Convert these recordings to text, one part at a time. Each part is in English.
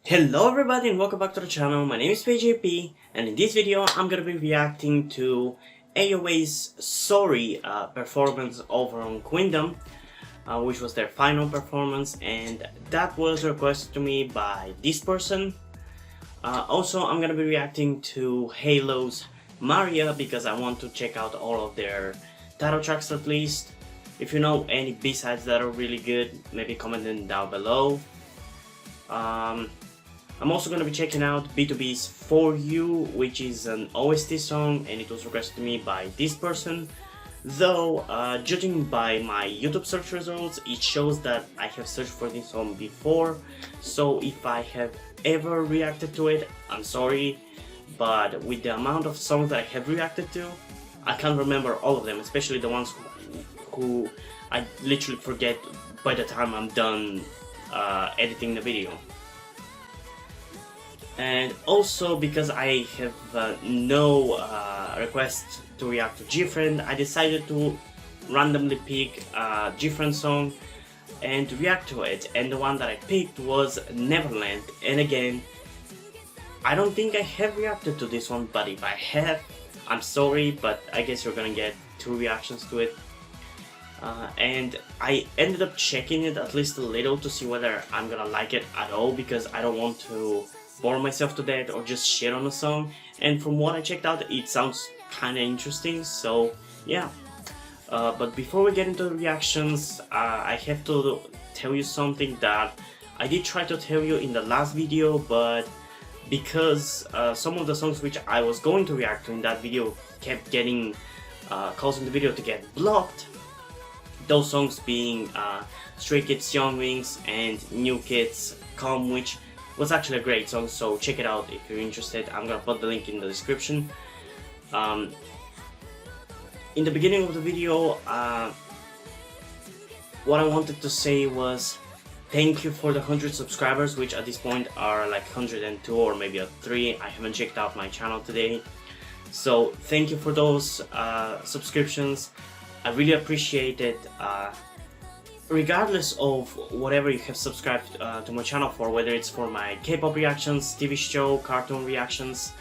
Hello everybody and welcome back to the channel. My name is PJP and in this video I'm gonna be reacting to AOA's Sorry performance over on Queendom, which was their final performance, and that was requested to me by this person. Also, I'm gonna be reacting to Halo's Mariya because I want to check out all of their title tracks at least. If you know any B-sides that are really good, maybe comment them down below. I'm also going to be checking out BTOB's For You, which is an OST song, and it was requested to me by this person. Though, judging by my YouTube search results, it shows that I have searched for this song before, so if I have ever reacted to it, I'm sorry, but with the amount of songs that I have reacted to, I can't remember all of them, especially the ones who I literally forget by the time I'm done editing the video. And also because I have no request to react to GFriend, I decided to randomly pick a GFriend song and react to it, and the one that I picked was Neverland. And again, I don't think I have reacted to this one, but if I have, I'm sorry, but I guess you're gonna get two reactions to it. And I ended up checking it at least a little to see whether I'm gonna like it at all, because I don't want to bore myself to death or just shit on a song, and from what I checked out it sounds kinda interesting, so yeah. But before we get into the reactions, I have to tell you something that I did try to tell you in the last video, but because some of the songs which I was going to react to in that video kept getting causing the video to get blocked, those songs being Stray Kids Young Wings and New Kids Come, which was actually a great song, so check it out if you're interested. I'm gonna put the link in the description. In the beginning of the video, what I wanted to say was thank you for the 100 subscribers, which at this point are like 102 or maybe a 3. I haven't checked out my channel today, so thank you for those subscriptions. I really appreciate it. Regardless of whatever you have subscribed to my channel for, whether it's for my K-pop reactions, TV show, cartoon reactions,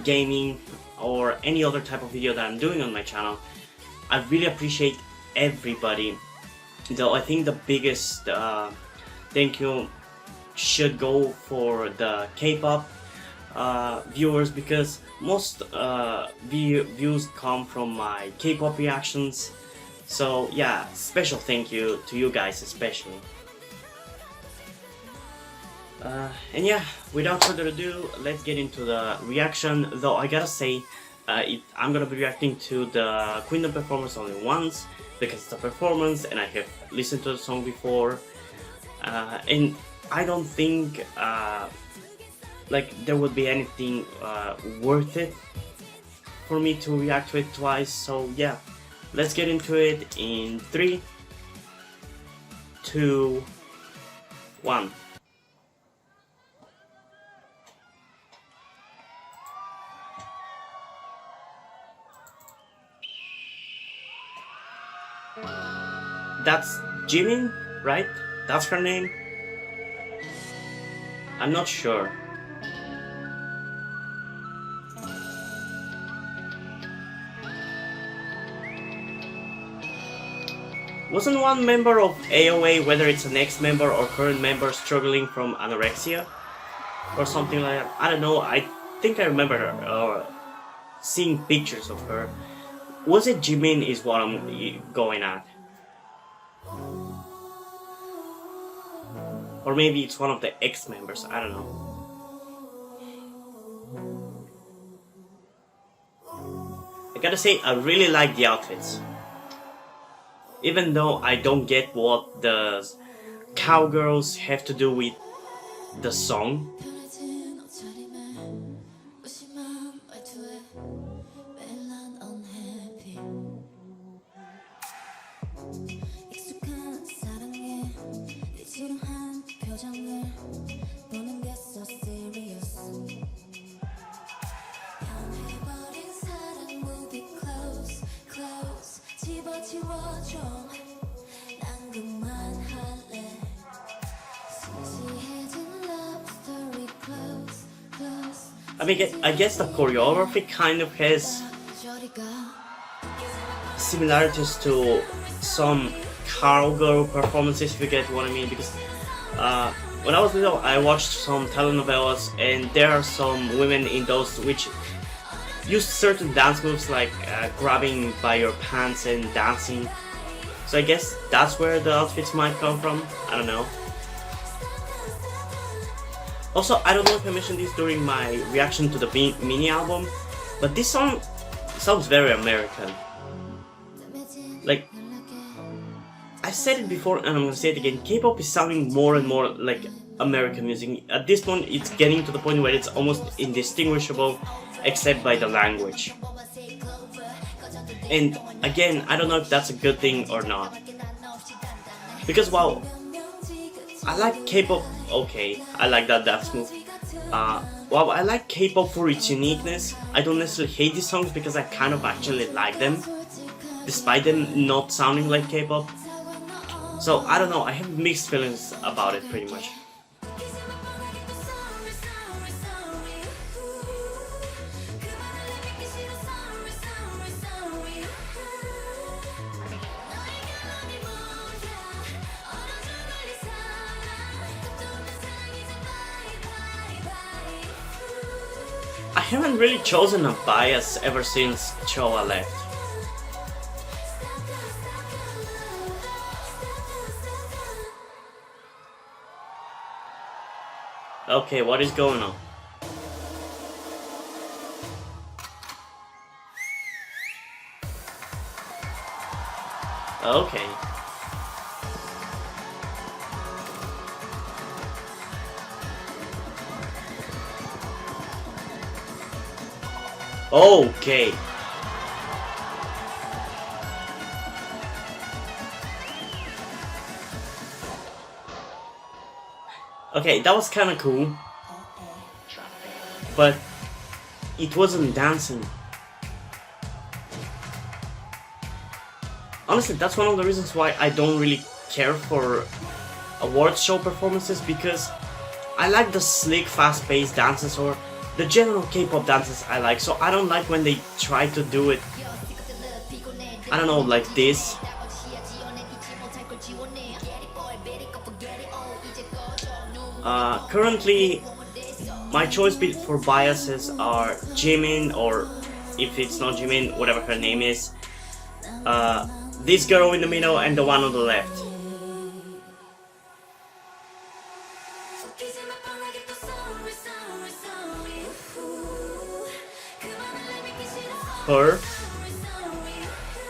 gaming, or any other type of video that I'm doing on my channel, I really appreciate everybody. Though I think the biggest thank you should go for the K-pop viewers, because most views come from my K-pop reactions. So yeah, special thank you to you guys especially. And yeah, without further ado, let's get into the reaction. Though I gotta say, I'm gonna be reacting to the Queendom performance only once, because it's a performance and I have listened to the song before. And I don't think like there would be anything worth it for me to react to it twice, so yeah. Let's get into it in 3, 2, 1. That's Jimin, right? That's her name? I'm not sure. Wasn't one member of AOA, whether it's an ex-member or current member, struggling from anorexia? Or something like that? I don't know, I think I remember her, seeing pictures of her. Was it Jimin is what I'm going at? Or maybe it's one of the ex-members, I don't know. I gotta say, I really like the outfits. Even though I don't get what the cowgirls have to do with the song. I mean, I guess the choreography kind of has similarities to some cowgirl performances, if you get what I mean, because when I was little I watched some telenovelas and there are some women in those which use certain dance moves like grabbing by your pants and dancing, so I guess that's where the outfits might come from, I don't know. Also, I don't know if I mentioned this during my reaction to the mini album, but this song sounds very American. Like, I said it before and I'm gonna say it again, K-pop is sounding more and more like American music. At this point it's getting to the point where it's almost indistinguishable except by the language. And again, I don't know if that's a good thing or not. Because while I like K-pop, okay, I like that dance move. While I like K-pop for its uniqueness, I don't necessarily hate these songs because I kind of actually like them, despite them not sounding like K-pop. So I don't know, I have mixed feelings about it pretty much. I haven't really chosen a bias ever since Choa left. Okay, what is going on? Okay. Okay. Okay, that was kinda cool, but it wasn't dancing. Honestly, that's one of the reasons why I don't really care for awards show performances, because I like the slick, fast-paced dances or the general K-pop dances I like, so I don't like when they try to do it, I don't know, like this. Currently, my choice for biases are Jimin, or if it's not Jimin, whatever her name is, this girl in the middle and the one on the left. Her,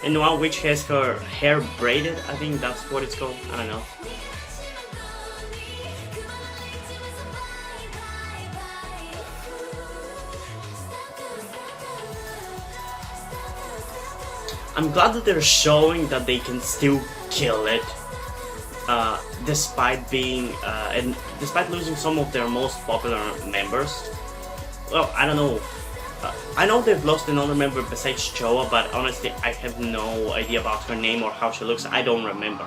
and the one which has her hair braided, I think that's what it's called, I don't know. I'm glad that they're showing that they can still kill it, despite being and despite losing some of their most popular members. Well, I don't know. I know they've lost another member besides Choa, but honestly, I have no idea about her name or how she looks. I don't remember.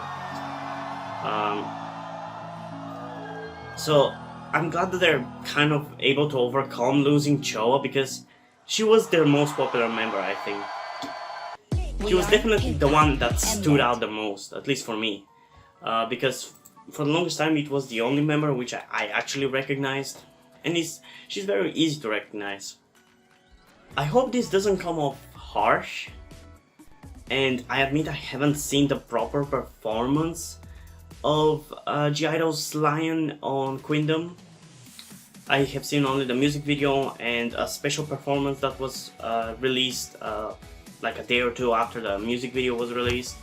So I'm glad that they're kind of able to overcome losing Choa, because she was their most popular member, I think. She was definitely the one that stood out the most, at least for me, because for the longest time it was the only member which I actually recognized, and she's very easy to recognize. I hope this doesn't come off harsh, and I admit I haven't seen the proper performance of (G)I-DLE's Lion on Queendom. I have seen only the music video and a special performance that was released like a day or two after the music video was released.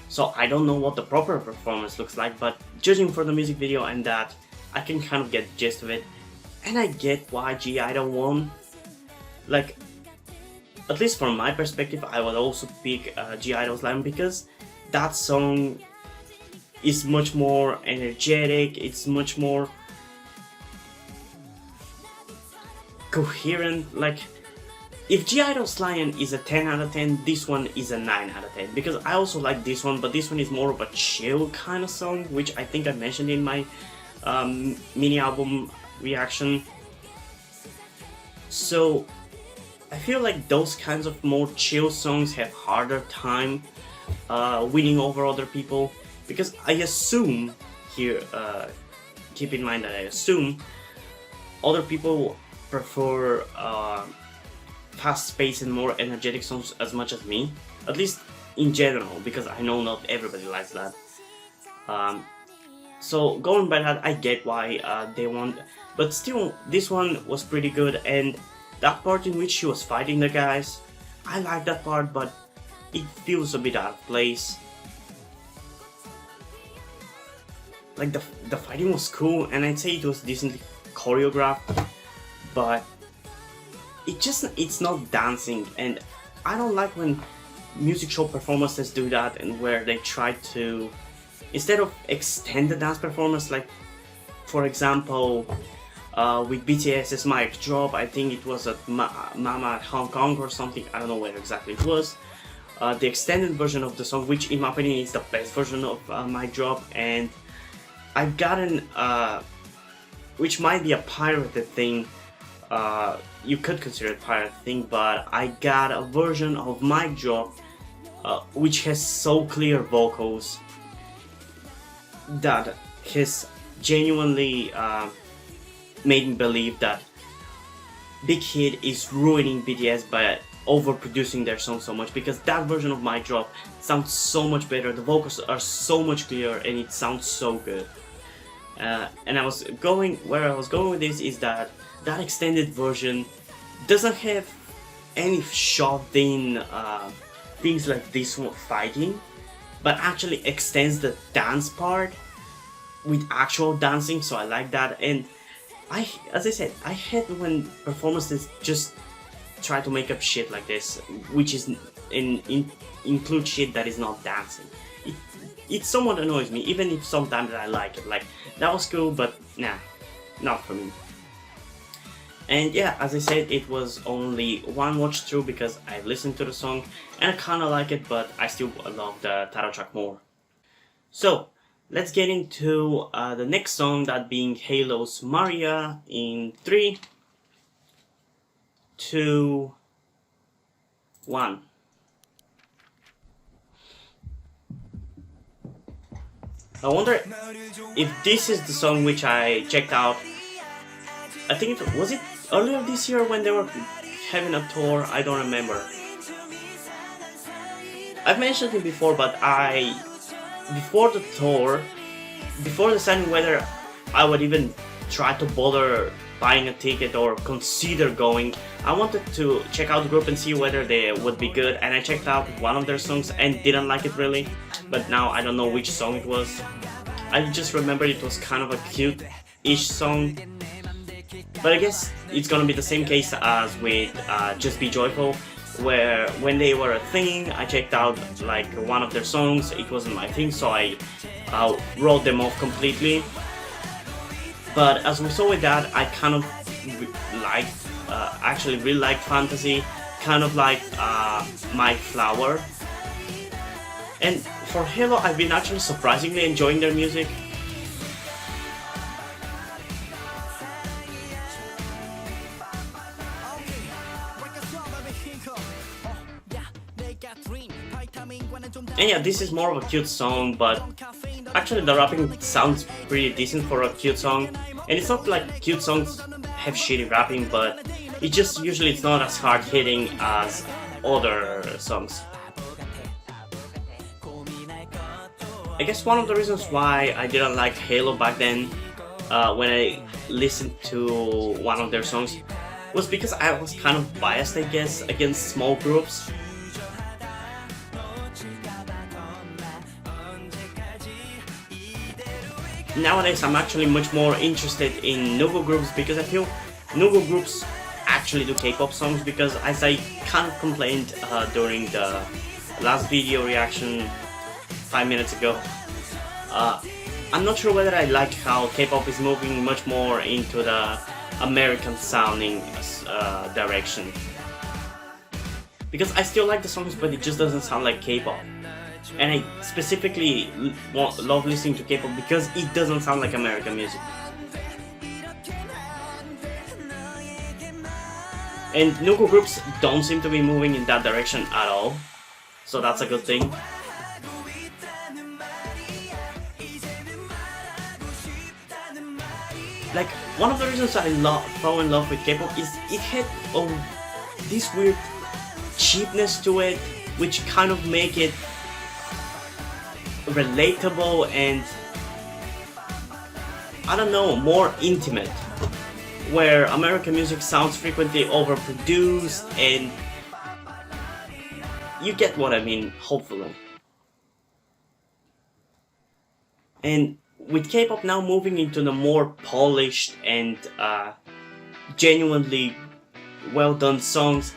So I don't know what the proper performance looks like, but judging from the music video and that, I can kind of get the gist of it. And I get why (G)I-DLE won. Like, at least from my perspective, I would also pick (G)I-DLE's Lion, because that song is much more energetic, it's much more coherent. Like, if (G)I-DLE's Lion is a 10 out of 10, this one is a 9 out of 10. Because I also like this one, but this one is more of a chill kind of song, which I think I mentioned in my mini album reaction. So I feel like those kinds of more chill songs have harder time winning over other people, because I assume here, keep in mind that I assume other people prefer fast-paced and more energetic songs as much as me, at least in general, because I know not everybody likes that. So going by that, I get why they want, but still, this one was pretty good, and that part in which she was fighting the guys, I like that part, but it feels a bit out of place. Like the fighting was cool, and I'd say it was decently choreographed, but it's not dancing, and I don't like when music show performances do that, and where they try to, instead of extend the dance performance, like for example with BTS's Mic Drop, I think it was at Mama at Hong Kong or something, I don't know where exactly it was, the extended version of the song, which in my opinion is the best version of Mic Drop, and I've gotten, which might be a pirated thing, you could consider it a pirated thing, but I got a version of Mic Drop which has so clear vocals that has genuinely made me believe that Big Hit is ruining BTS by overproducing their song so much, because that version of Mic Drop sounds so much better, the vocals are so much clearer, and it sounds so good. And I was going with this is that extended version doesn't have any shoved in things like this one fighting, but actually extends the dance part with actual dancing, so I like that. And as I said, I hate when performances just try to make up shit like this, which is include shit that is not dancing. It somewhat annoys me, even if sometimes I like it. Like, that was cool, but nah, not for me. And yeah, as I said, it was only one watch through because I listened to the song and I kinda like it, but I still love the title track more. So, let's get into the next song, that being Halo's Mariya, in 3, 2, 1. I wonder if this is the song which I checked out. I think was it earlier this year when they were having a tour? I don't remember. I've mentioned it before, but before the tour, before deciding whether I would even try to bother buying a ticket or consider going, I wanted to check out the group and see whether they would be good, and I checked out one of their songs and didn't like it really, but now I don't know which song it was. I just remember it was kind of a cute-ish song, but I guess it's gonna be the same case as with Just Be Joyful, where when they were a thing, I checked out like one of their songs, it wasn't my thing, so I wrote them off completely. But as we saw with that, I kind of liked, actually really liked Fantasy, kind of like My Flower. And for Halo, I've been actually surprisingly enjoying their music. And yeah, this is more of a cute song, but actually the rapping sounds pretty decent for a cute song. And it's not like cute songs have shitty rapping, but it just usually it's not as hard hitting as other songs. I guess one of the reasons why I didn't like Halo back then, when I listened to one of their songs, was because I was kind of biased, I guess, against small groups. Nowadays I'm actually much more interested in nouveau groups, because I feel nouveau groups actually do K-pop songs, because as I kind of complained during the last video reaction 5 minutes ago, I'm not sure whether I like how K-pop is moving much more into the American sounding direction. Because I still like the songs, but it just doesn't sound like K-pop. And I specifically love listening to K-pop because it doesn't sound like American music. And Nuku groups don't seem to be moving in that direction at all, so that's a good thing. Like, one of the reasons I fell in love with K-pop is it had this weird cheapness to it, which kind of make it relatable and, I don't know, more intimate. Where American music sounds frequently overproduced, and you get what I mean, hopefully. And with K-pop now moving into the more polished and genuinely well done songs,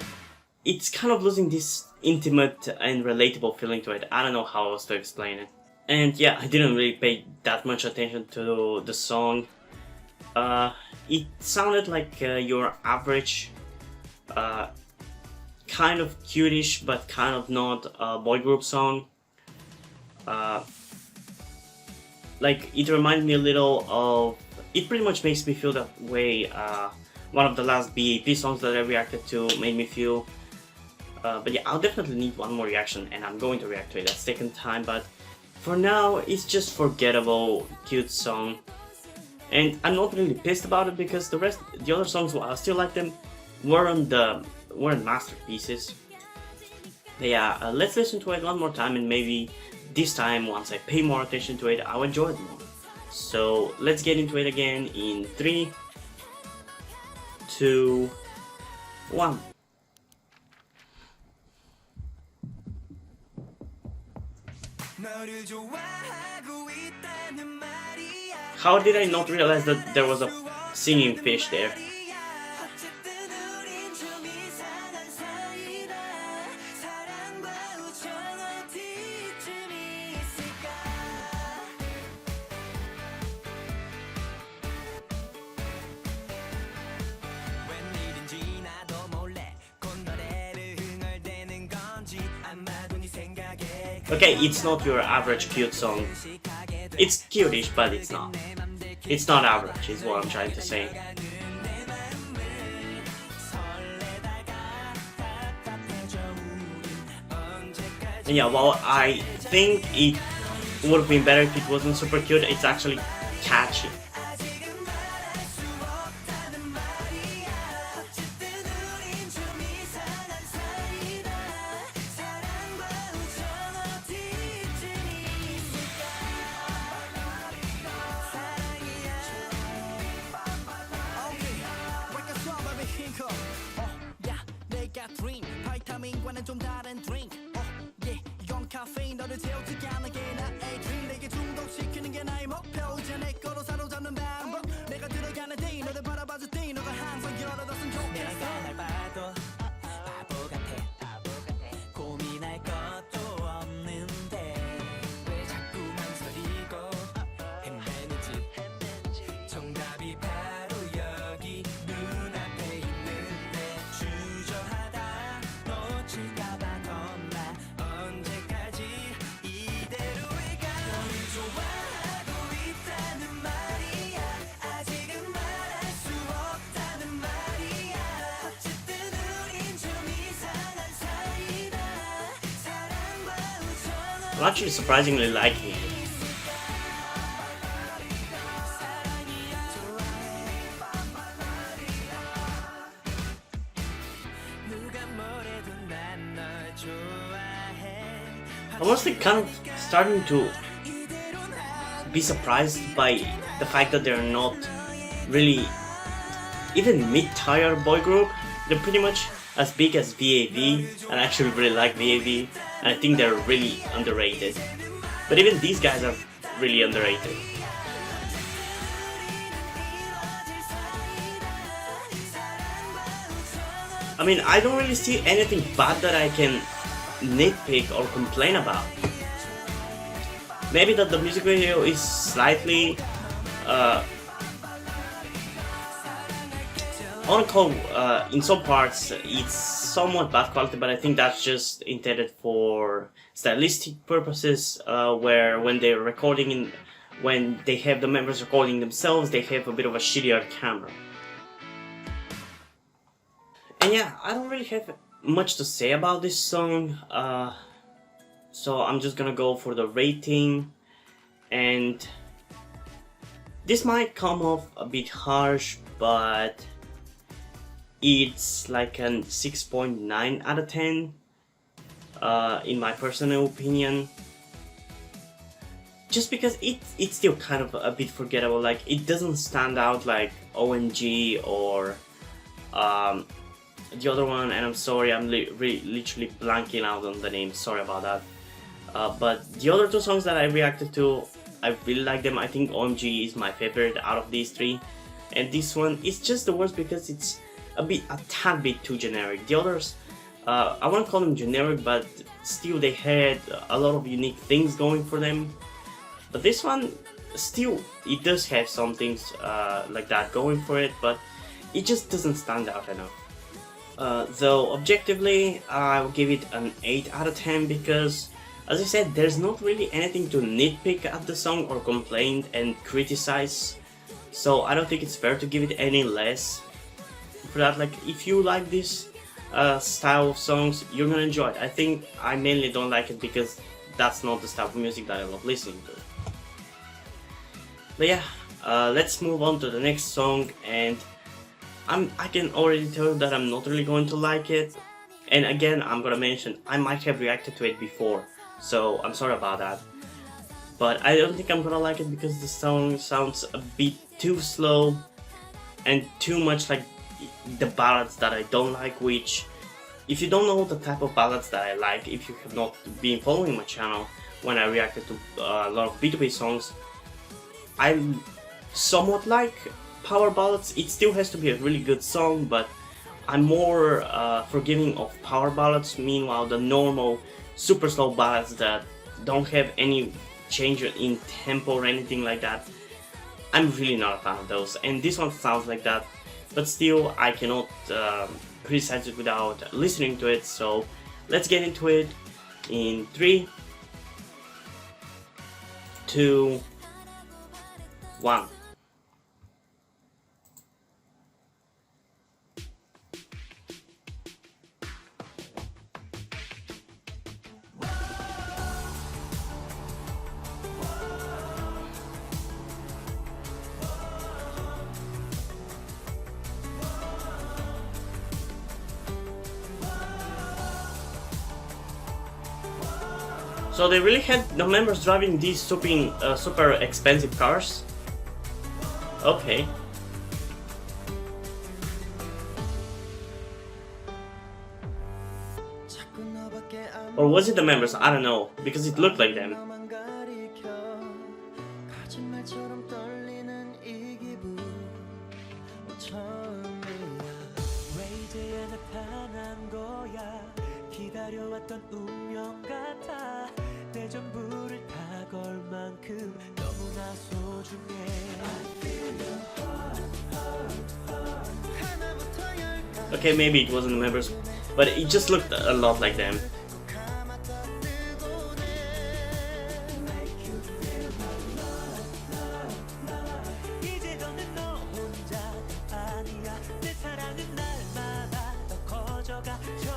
it's kind of losing this intimate and relatable feeling to it. I don't know how else to explain it. And yeah, I didn't really pay that much attention to the song. It sounded like your average, kind of cutish but kind of not boy group song. Like, it reminded me a little of... It pretty much makes me feel that way. One of the last BAP songs that I reacted to made me feel. But yeah, I'll definitely need one more reaction, and I'm going to react to it that second time. But for now, it's just forgettable, cute song. And I'm not really pissed about it because the other songs, while I still like them, weren't masterpieces. But yeah, let's listen to it one more time, and maybe this time, once I pay more attention to it, I'll enjoy it more. So let's get into it again in 3, 2, 1. How did I not realize that there was a singing fish there? Okay, it's not your average cute song. It's cutish, but it's not. It's not average, is what I'm trying to say. And yeah, while I think it would have been better if it wasn't super cute, it's actually catchy. I'm actually surprisingly liking it. I'm honestly kind of starting to be surprised by the fact that they're not really even mid-tier boy group. They're pretty much as big as BAV, and I actually really like BAV, and I think they're really underrated. But even these guys are really underrated. I mean, I don't really see anything bad that I can nitpick or complain about. Maybe that the music video is slightly I want to call, in some parts, it's somewhat bad quality, but I think that's just intended for stylistic purposes, where when they're recording, when they have the members recording themselves, they have a bit of a shittier camera. And yeah, I don't really have much to say about this song, so I'm just gonna go for the rating, and this might come off a bit harsh, but it's like a 6.9 out of 10 in my personal opinion. Just because it's still kind of a bit forgettable, like it doesn't stand out like OMG or the other one, and I'm sorry, I'm literally blanking out on the name, sorry about that. But the other two songs that I reacted to, I really like them. I think OMG is my favorite out of these three, and this one is just the worst because it's a tad bit too generic. The others, I won't call them generic, but still they had a lot of unique things going for them. But this one, still, it does have some things like that going for it, but it just doesn't stand out enough. Though objectively, I'll give it an 8 out of 10 because, as I said, there's not really anything to nitpick at the song or complain and criticize. So I don't think it's fair to give it any less. For that, like, if you like this style of songs, you're gonna enjoy it. I think I mainly don't like it because that's not the style of music that I love listening to. But yeah, let's move on to the next song, and I can already tell that I'm not really going to like it. And again, I'm gonna mention I might have reacted to it before, so I'm sorry about that. But I don't think I'm gonna like it because the song sounds a bit too slow and too much like the ballads that I don't like, which, if you don't know the type of ballads that I like, if you have not been following my channel when I reacted to a lot of BTOB songs, I somewhat like power ballads. It still has to be a really good song, but I'm more forgiving of power ballads. Meanwhile, the normal super slow ballads that don't have any change in tempo or anything like that, I'm really not a fan of those, and this one sounds like that. But still, I cannot criticize it without listening to it, so let's get into it in 3, 2, 1. So they really had the members driving these super expensive cars? Okay. Or was it the members? I don't know, because it looked like them. Okay, maybe it wasn't the members, but it just looked a lot like them.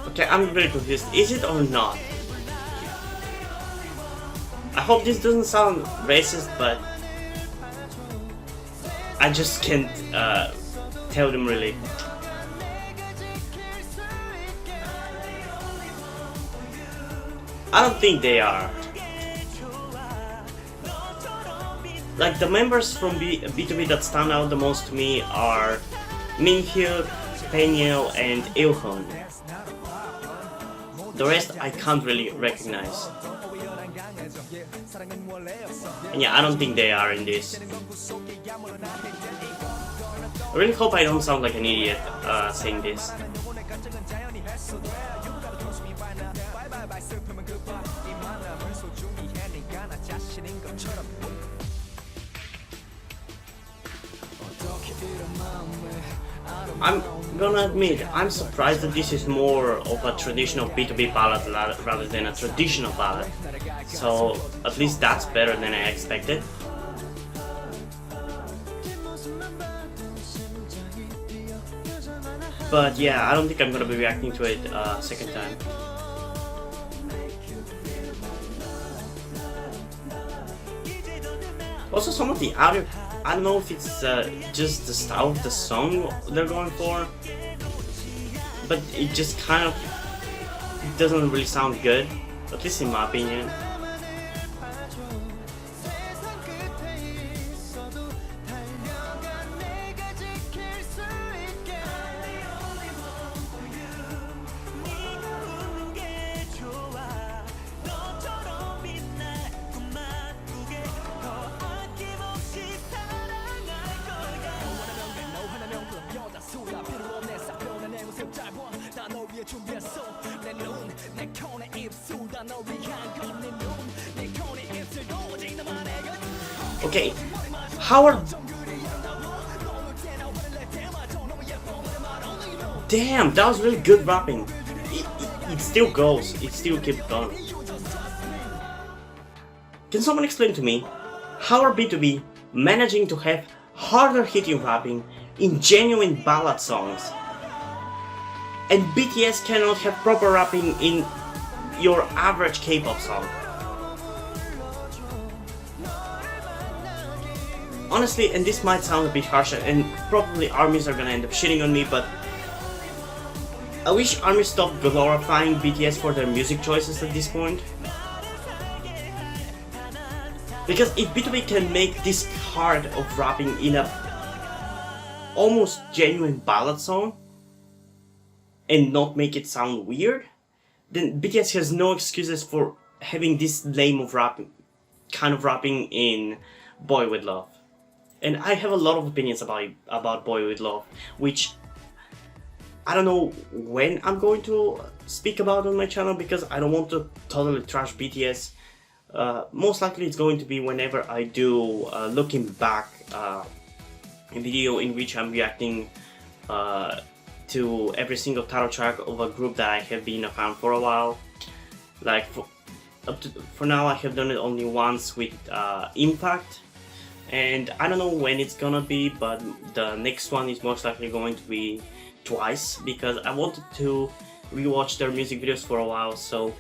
Okay, I'm very confused. Is it or not? I hope this doesn't sound racist, but I just can't tell them really. I don't think they are. Like, the members from BTOB that stand out the most to me are Minhyuk, Peniel, and Ilhon. The rest I can't really recognize. And yeah, I don't think they are in this. I really hope I don't sound like an idiot saying this. I'm gonna admit, I'm surprised that this is more of a traditional BTOB ballad rather than a traditional ballad. So at least that's better than I expected. But yeah, I don't think I'm gonna be reacting to it second time. Also, some of the audio, I don't know if it's just the style of the song they're going for, but it just kind of doesn't really sound good, at least in my opinion. Okay, how are... Damn, that was really good rapping. It still goes, it still keeps going. Can someone explain to me how are BTOB managing to have harder hitting rapping in genuine ballad songs, and BTS cannot have proper rapping in your average K-pop song? Honestly, and this might sound a bit harsh, and probably ARMYs are gonna end up shitting on me, but I wish ARMY stopped glorifying BTS for their music choices at this point. Because if BTOB can make this hard of rapping in a almost genuine ballad song and not make it sound weird, then BTS has no excuses for having this lame of rapping, kind of rapping in Boy With Love. And I have a lot of opinions about Boy With Love, which I don't know when I'm going to speak about on my channel, because I don't want to totally trash BTS. Most likely it's going to be whenever I do looking back a video in which I'm reacting to every single title track of a group that I have been a fan for a while. Like for now I have done it only once with Impact, and I don't know when it's gonna be, but the next one is most likely going to be twice, because I wanted to rewatch their music videos for a while, so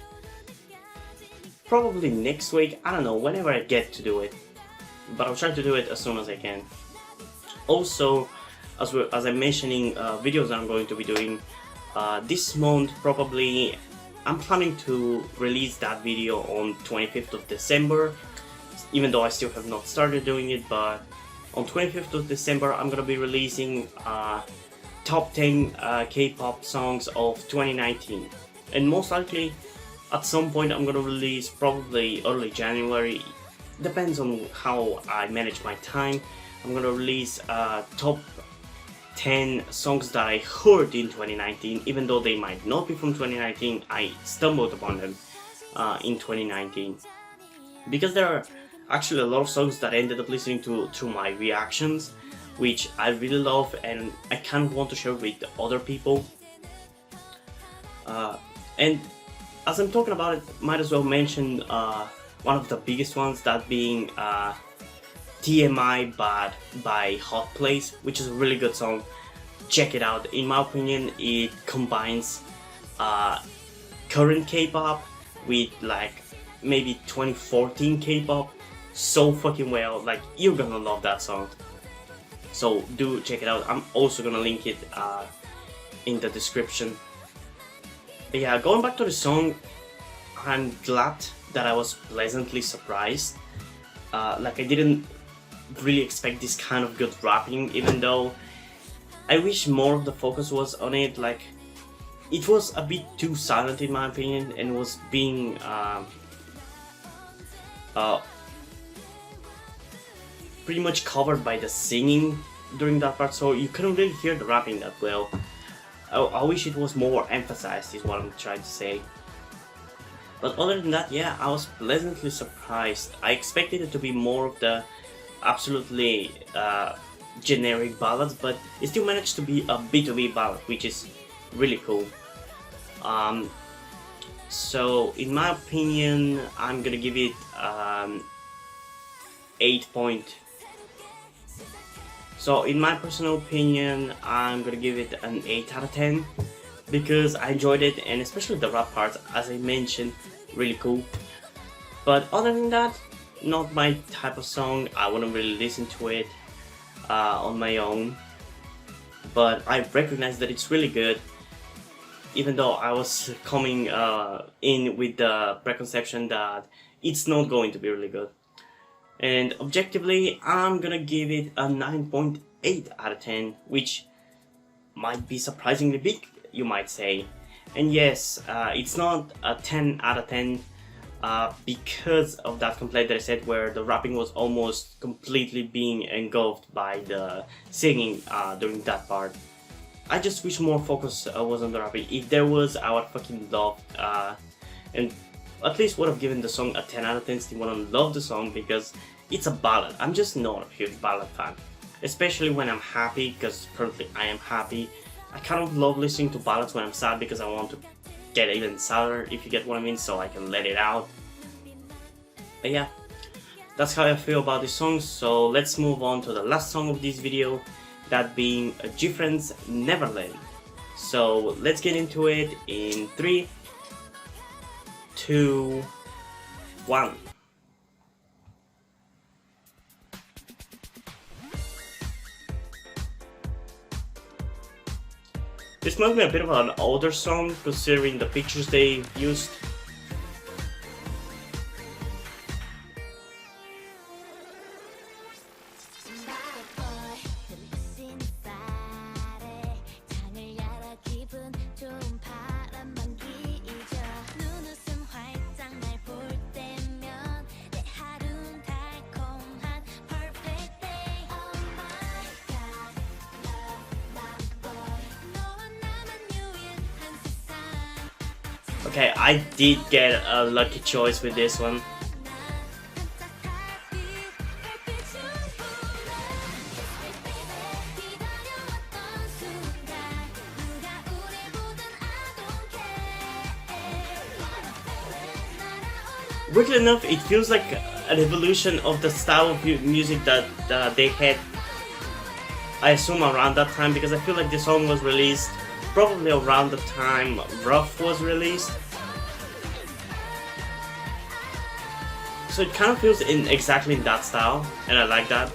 probably next week, I don't know, whenever I get to do it, but I'll try to do it as soon as I can. Also, as I'm mentioning videos that I'm going to be doing this month, probably I'm planning to release that video on 25th of December, even though I still have not started doing it, but on 25th of December I'm gonna be releasing top 10 K-pop songs of 2019, and most likely at some point I'm gonna release, probably early January, depends on how I manage my time, I'm gonna release top 10 songs that I heard in 2019, even though they might not be from 2019, I stumbled upon them in 2019. Because there are actually a lot of songs that I ended up listening to through my reactions, which I really love and I kind of want to share with other people. And as I'm talking about it, might as well mention one of the biggest ones, that being TMI by Hot Place, which is a really good song. Check it out. In my opinion, it combines current K-pop with like maybe 2014 K-pop so fucking well. Like, you're gonna love that song. So do check it out. I'm also gonna link it in the description. But yeah, going back to the song, I'm glad that I was pleasantly surprised. Like, I didn't really expect this kind of good rapping, even though I wish more of the focus was on it. Like, it was a bit too silent in my opinion, and was being pretty much covered by the singing during that part, so you couldn't really hear the rapping that well. I wish it was more emphasized, is what I'm trying to say. But other than that, yeah, I was pleasantly surprised. I expected it to be more of the absolutely generic ballads, but it still managed to be a BTOB ballad, which is really cool. So in my opinion, I'm gonna give it 8.5 So in my personal opinion, I'm gonna give it an 8 out of 10 because I enjoyed it, and especially the rap parts, as I mentioned, really cool. But other than that, not my type of song. I wouldn't really listen to it on my own, but I recognize that it's really good, even though I was coming in with the preconception that it's not going to be really good. And objectively, I'm gonna give it a 9.8 out of 10, which might be surprisingly big, you might say. And yes, it's not a 10 out of 10 because of that complaint that I said, where the rapping was almost completely being engulfed by the singing during that part. I just wish more focus was on the rapping. If there was, I would fucking love and at least would have given the song a 10 out of 10. Still wouldn't love the song because it's a ballad. I'm just not a huge ballad fan, especially when I'm happy, because currently I am happy. I kind of love listening to ballads when I'm sad because I want to get even sadder, if you get what I mean, so I can let it out. But yeah, that's how I feel about this song. So let's move on to the last song of this video, that being GFriend's Neverland. So let's get into it in 3, 2, 1. This might be a bit of an older song considering the pictures they used. Okay, I did get a lucky choice with this one. Weirdly enough, it feels like an evolution of the style of music that they had, I assume, around that time, because I feel like the song was released probably around the time Rough was released. So it kind of feels exactly in that style, and I like that.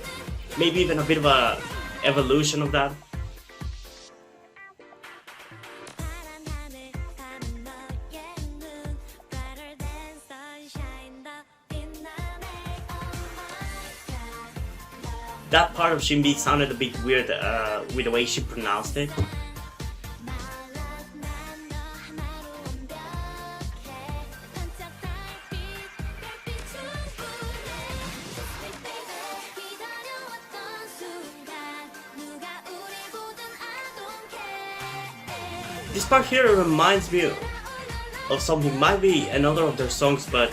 Maybe even a bit of a evolution of that. That part of Shinbi sounded a bit weird with the way she pronounced it. This part here reminds me of something, might be another of their songs, but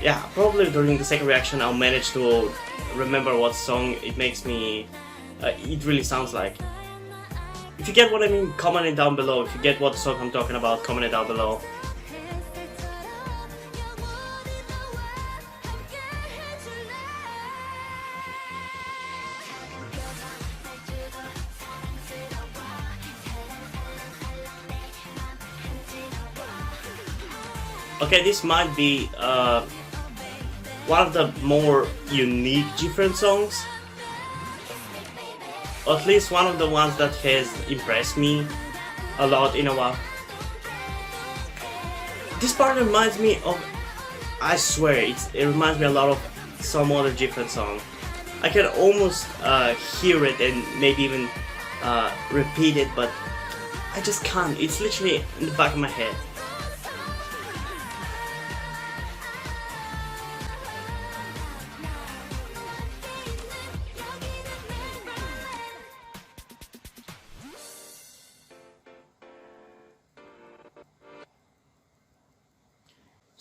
yeah, probably during the second reaction I'll manage to remember what song it makes me, it really sounds like. If you get what I mean, comment it down below. If you get what song I'm talking about, comment it down below. Okay, this might be one of the more unique GFriend songs, or at least one of the ones that has impressed me a lot in a while. This part reminds me of, I swear, it reminds me a lot of some other GFriend song. I can almost hear it and maybe even repeat it, but I just can't. It's literally in the back of my head.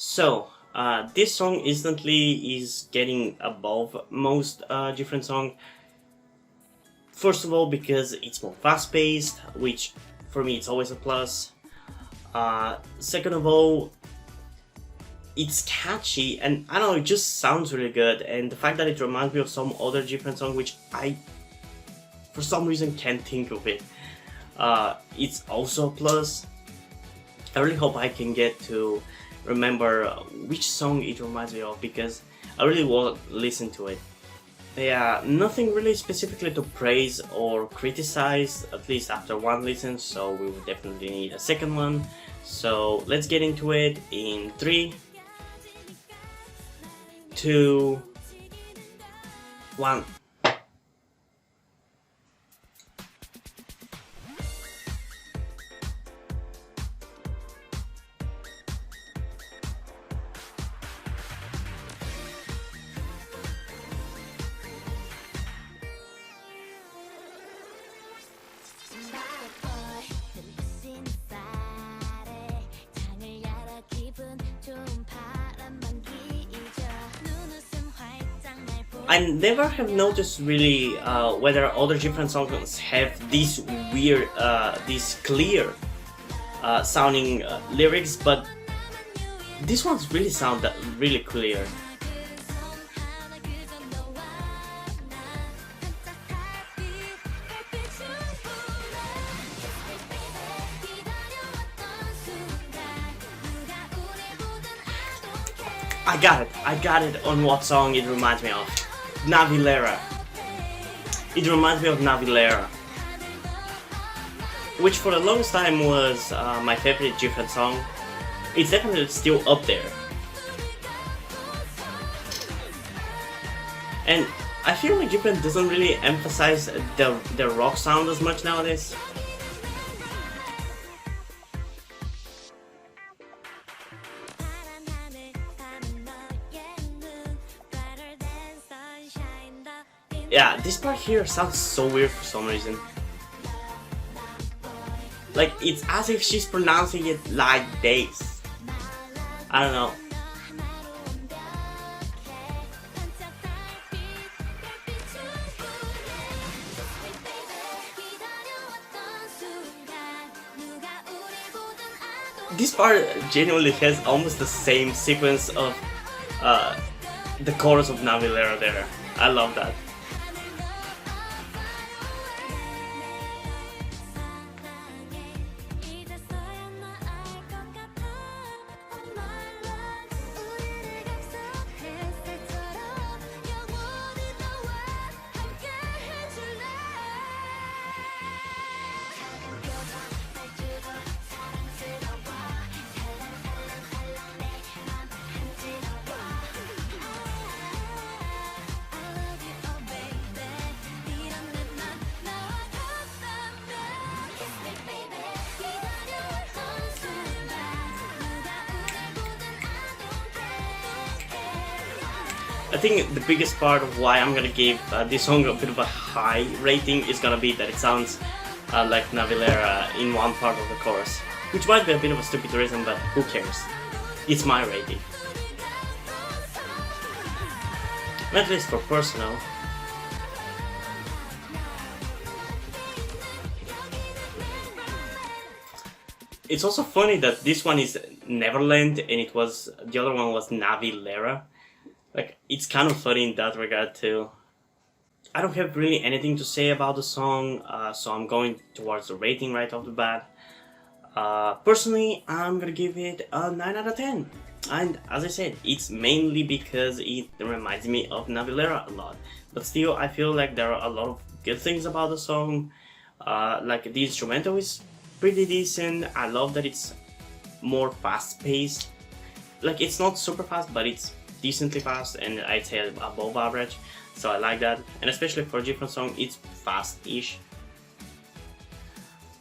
So, this song instantly is getting above most GFriend song. First of all, because it's more fast-paced, which for me it's always a plus. Second of all, it's catchy, and I don't know, it just sounds really good. And the fact that it reminds me of some other GFriend song, which I for some reason can't think of it. It's also a plus. I really hope I can get to remember which song it reminds me of, because I really want to listen to it. Yeah, nothing really specifically to praise or criticize, at least after one listen, so we will definitely need a second one. So let's get into it in 3, 2, 1. I never have noticed really whether other GFriend songs have these weird, these clear sounding lyrics, but this ones really sound really clear. I got it on what song it reminds me of. Navilera. It reminds me of Navilera, which for the longest time was my favorite GFriend song. It's definitely still up there. And I feel like GFriend doesn't really emphasize the rock sound as much nowadays. Yeah, this part here sounds so weird for some reason. Like, it's as if she's pronouncing it like this. I don't know. This part genuinely has almost the same sequence of the chorus of Navilera there. I love that. I think the biggest part of why I'm gonna give this song a bit of a high rating is gonna be that it sounds like Navilera in one part of the chorus, which might be a bit of a stupid reason, but who cares? It's my rating. At least for personal. It's also funny that this one is Neverland and the other one was Navilera. Like, it's kind of funny in that regard too. I don't have really anything to say about the song, so I'm going towards the rating right off the bat. Personally, I'm gonna give it a 9 out of 10. And as I said, it's mainly because it reminds me of Navilera a lot. But still, I feel like there are a lot of good things about the song. Like, the instrumental is pretty decent. I love that it's more fast-paced. Like, it's not super fast, but it's decently fast, and I'd say above average, so I like that. And especially for a GFriend song, it's fast-ish.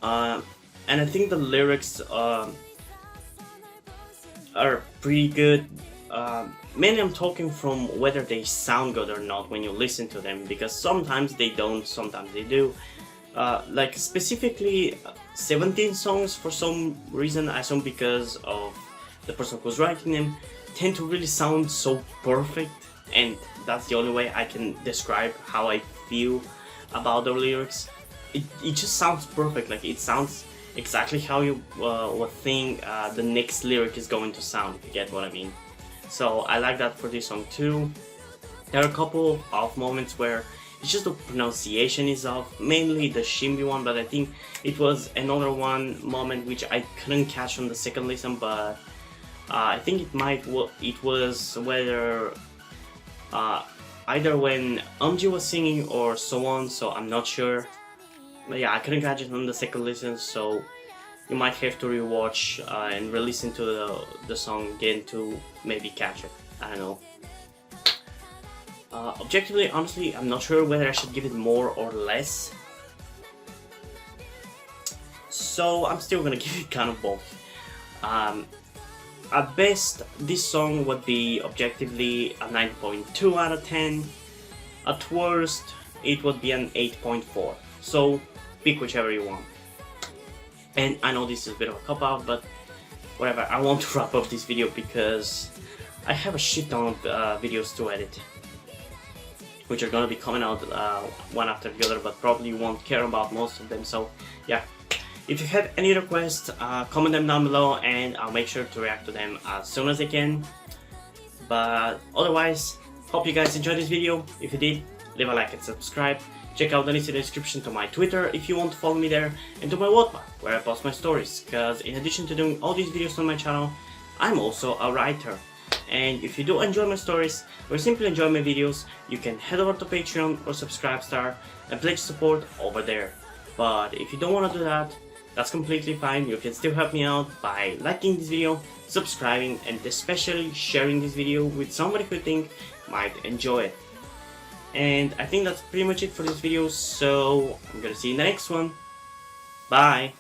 And I think the lyrics are pretty good. Mainly I'm talking from whether they sound good or not when you listen to them, because sometimes they don't, sometimes they do. Like specifically 17 songs, for some reason, I assume because of the person who's writing them, tend to really sound so perfect, and that's the only way I can describe how I feel about the lyrics. It just sounds perfect, like it sounds exactly how you would think the next lyric is going to sound, if you get what I mean. So I like that for this song too. There are a couple of off moments where It's just the pronunciation is off, mainly the Shimbi one, but I think it was another one moment which I couldn't catch on the second listen, but I think it was whether either when Umji was singing or so on, so I'm not sure. But yeah, I couldn't catch it on the second listen, so you might have to rewatch and re-listen to the song again to maybe catch it. I don't know. Objectively, honestly, I'm not sure whether I should give it more or less. So I'm still gonna give it kind of both. At best, this song would be objectively a 9.2 out of 10. At worst, it would be an 8.4. So pick whichever you want. And I know this is a bit of a cop-out, but whatever, I want to wrap up this video because I have a shit ton of videos to edit, which are gonna be coming out one after the other, but probably you won't care about most of them, so yeah. If you have any requests, comment them down below and I'll make sure to react to them as soon as I can. But otherwise, hope you guys enjoyed this video. If you did, leave a like and subscribe. Check out the link in the description to my Twitter if you want to follow me there, and to my Wattpad where I post my stories, because in addition to doing all these videos on my channel, I'm also a writer. And if you do enjoy my stories or simply enjoy my videos, you can head over to Patreon or Subscribestar and pledge support over there. But if you don't want to do that, that's completely fine. You can still help me out by liking this video, subscribing, and especially sharing this video with somebody who you think might enjoy it. And I think that's pretty much it for this video, so I'm gonna see you in the next one. Bye!